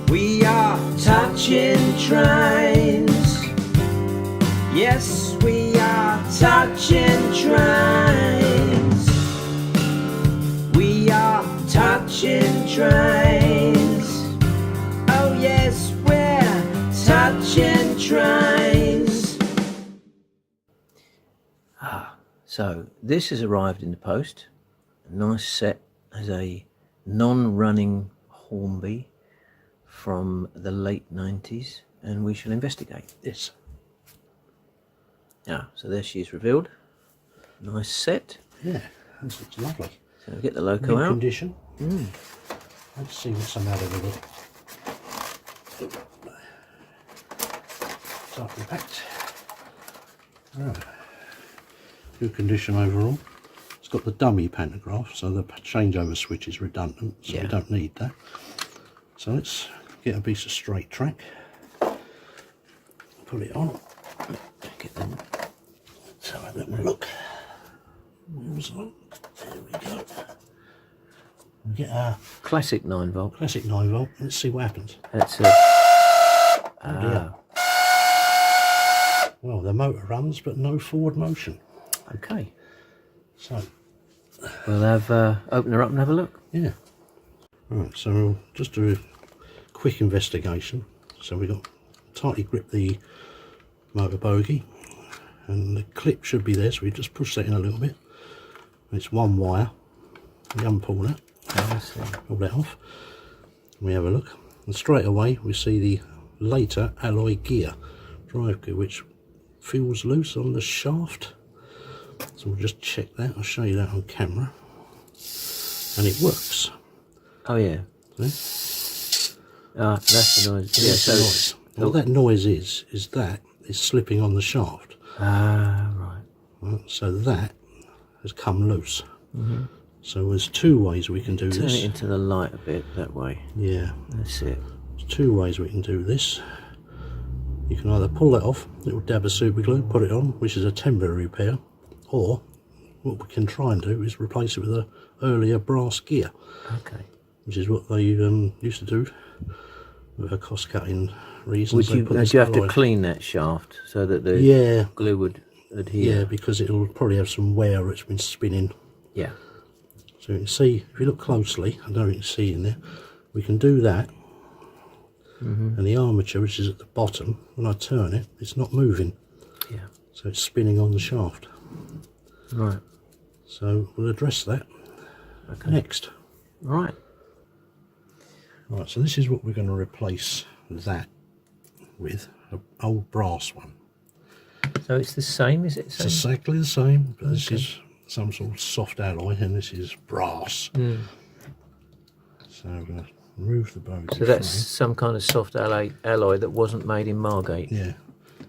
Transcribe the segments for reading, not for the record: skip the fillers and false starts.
We are touching trains. Yes, we are touching trains. We are touching trains. Oh yes, we're touching trains. So this has arrived in the post. A nice set as a non-running Hornby from the late 90s, and we shall investigate this. So there she is revealed. Nice set. Yeah, this looks lovely. So we'll get the loco Mint out. condition. Let's see what's some out of it. It's up and packed. Good condition overall. It's got the dummy pantograph, so the changeover switch is redundant, so we don't need that. So let's get a piece of straight track, put it on, Get them. let's have a little look. Wheels on. There we go. We get our Classic 9 volt. classic 9 volt. Let's see what happens. That's Dear. Well, the motor runs, but no forward motion. okay. So, We'll have open her up and have a look. yeah. Right, so we'll just do a quick investigation. So we got tightly grip the motor bogie, and the clip should be there, so we just push that in a little bit. It's one wire. We unpull that, I see. pull that off, and we have a look, and straight away we see the later alloy gear, drive gear, which feels loose on the shaft. So we'll just check that. I'll show you that on camera, and it works. Oh yeah. See? That's the noise. Yeah, That's the noise. What that noise is that it's slipping on the shaft. right. Right, so that has come loose. So there's two ways we can do Turn this. it into the light a bit that way. Yeah, That's it. there's two ways we can do this. You can either pull that off, little dab of super glue, put it on, which is a temporary repair, or what we can try and do is replace it with a earlier brass gear, Okay. which is what they used to do with a cost-cutting reasons. Would you have to clean that shaft so that the glue would adhere? Yeah, because it'll probably have some wear where it's been spinning. Yeah. So you can see, if you look closely, I don't know if you can see in there, we can do that. And the armature, which is at the bottom, when I turn it, it's not moving. Yeah. So it's spinning on the shaft. Right. So we'll address that next. Right. Right, so this is what we're going to replace that with, an old brass one. So it's the same, is it? It's exactly the same, but this is some sort of soft alloy, and this is brass. So we're going to remove the bogie. So that's some kind of soft alloy that wasn't made in Margate. Yeah.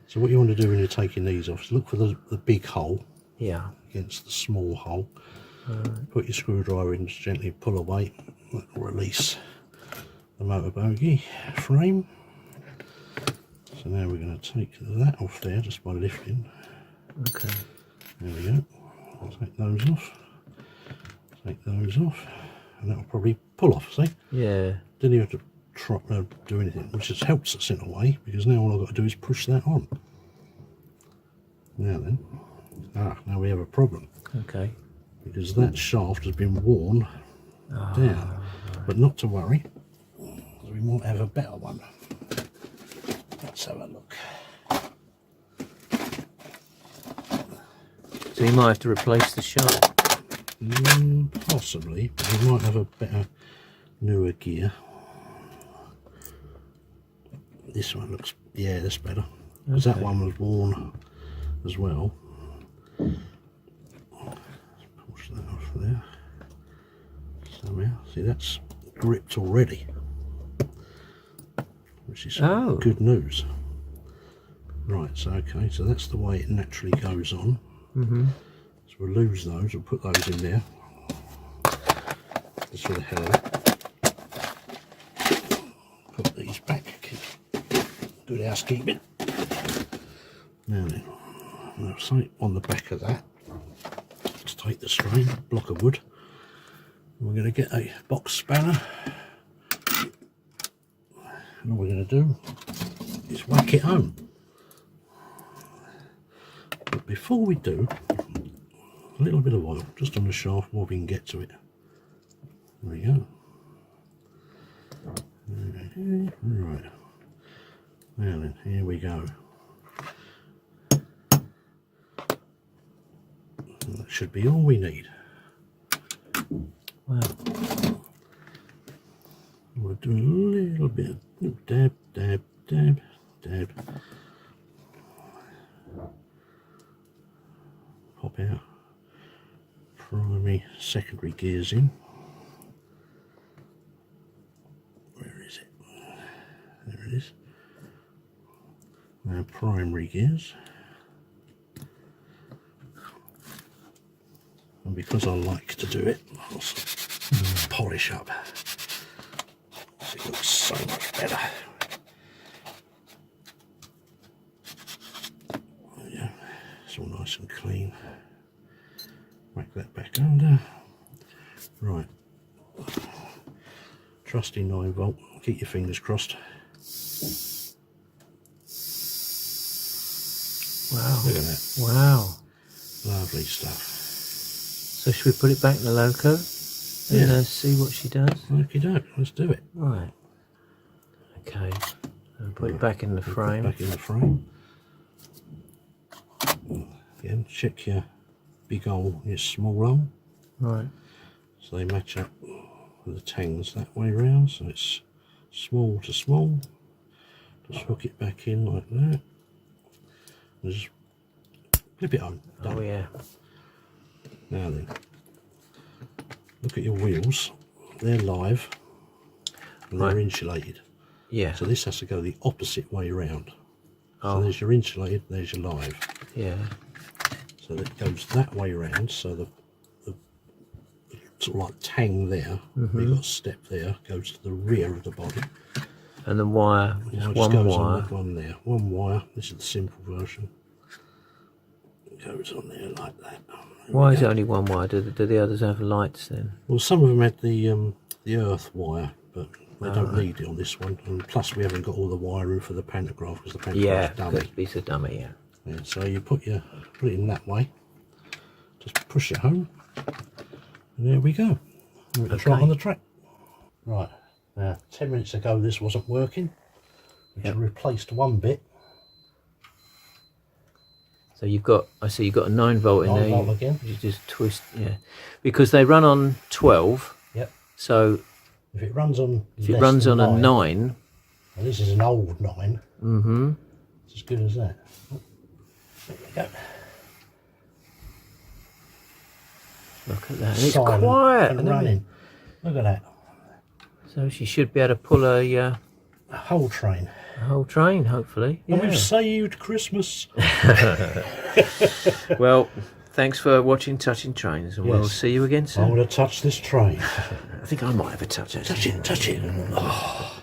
So what you want to do when you're taking these off is look for the big hole Yeah. against the small hole. Put your screwdriver in, just gently pull away. That will release the motor bogie frame. So now we're going to take that off there just by lifting. Okay. There we go. I'll take those off. Take those off. And that will probably pull off, see? Yeah. Didn't even have to try, do anything, which just helps us in a way, because now all I've got to do is push that on. Now then, now we have a problem, Okay. because that shaft has been worn down. But not to worry, we might have a better one. Let's have a look. So you might have to replace the shaft. Possibly, but we might have a better, newer gear. This one looks, yeah, that's better. Because that one was worn as well. Let's push that off there. Somehow, see, that's gripped already, which is good news. Right, so okay, so that's the way it naturally goes on. So we'll lose those, we'll put those in there, just for the hell of it. Put these back, good housekeeping. Now then, I'll say on the back of that, let's take the strain, block of wood. We're going to get a box spanner, And all we're going to do is whack it home. But before we do, a little bit of oil just on the shaft, more we can get to it. There we go. Right. Now then, here we go. And that should be all we need. Wow. We'll do a little bit of dab, dab, dab, dab. Pop our primary, secondary gears in. Where is it? There it is. Now primary gears. And because I like to do it, I'll polish up. It looks so much better. There we go. It's all nice and clean. Whack that back under. Right. Trusty 9-volt. Keep your fingers crossed. Wow. Look at that. Wow. Lovely stuff. So should we put it back in the loco and see what she does? Okie doke, let's do it. Right. Okay. And put it back in the frame. Back in the frame. Again, check your big hole, your small hole. Right. So they match up with the tangs that way round. So it's small to small. Just hook it back in like that. And just flip it on. Done. Oh yeah. Now then, look at your wheels. They're live and they're insulated. Yeah. So this has to go the opposite way around. Oh. So there's your insulated, there's your live. Yeah. So that goes that way around. So the sort of like tang there, you've got a step there, goes to the rear of the body. And the wire is Now it one just goes wire. on that one there. One wire. This is the simple version. It goes on there like that. Why is it only one wire? Do the others have lights then? Well, some of them had the earth wire, but they don't need it on this one. And plus, we haven't got all the wiring for the pantograph because the pantograph's dummy. Yeah, piece of dummy. Yeah. Yeah, so you put it in that way. Just push it home, and there we go. We can try it on the track. Right now, 10 minutes ago this wasn't working. We just replaced one bit. So you've got, I see you've got a 9-volt in 9 there. volt again. You just twist, yeah, because they run on 12. Yep. So if it runs on, a 9, and this is an old 9. mm-hmm. It's as good as that. There we go. Look at that. And it's Silent quiet and running. Look at that. So she should be able to pull a whole train. whole train, hopefully. And Yeah. we've saved Christmas. Well, thanks for watching Touching Trains, and we'll see you again I soon. want to touch this train. I think I might have a touch, actually. Touch it, touch it. Oh.